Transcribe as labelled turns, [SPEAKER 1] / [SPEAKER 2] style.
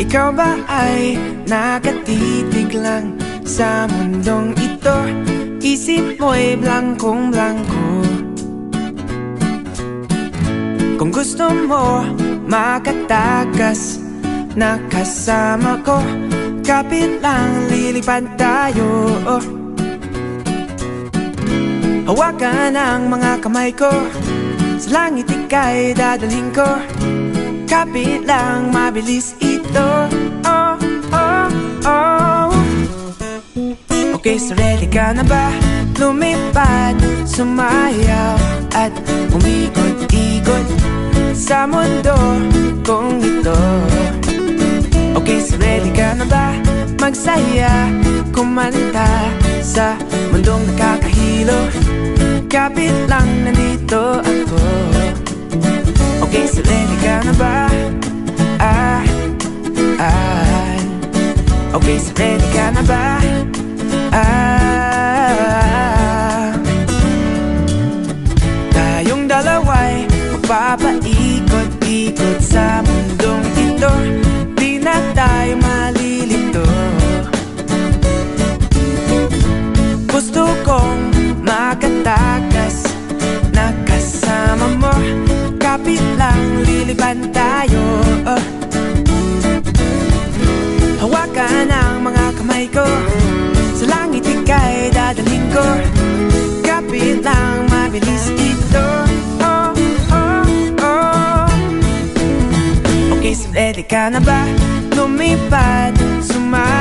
[SPEAKER 1] Ikaw ba ay nakatitig lang sa mundong ito? Isip mo'y blankong-blanko. Kung gusto mo makatakas na kasama ko, kapit lang, lilipad tayo. Hawakan ang mga kamay ko, sa langit ika'y dadalhin ko. Kapit lang, mabilis ito. Oh, oh, oh. Okay, so ready ka na ba? Lumipad, sumayaw at umikot-ikot sa mundo kong ito. Okay, so ready ka na ba? Magsaya, kumanta sa mundong nakakahilo. Kapit lang, nandito ako. Okay, so ready ka na ba? Okay, so ready ka na ba? Tayong dalawa'y magpapaikot-ikot sa mundong ito. Di na tayo malilito. Gusto kong makatakas na kasama mo. Kapit lang, lilipad tayo. Hawakan ang mga kamay ko, sa langit ika'y dadalhin ko. Kapit lang, mabilis ito. Oh, oh, oh. Okay, so ready ka na ba? Lumipad, sumayaw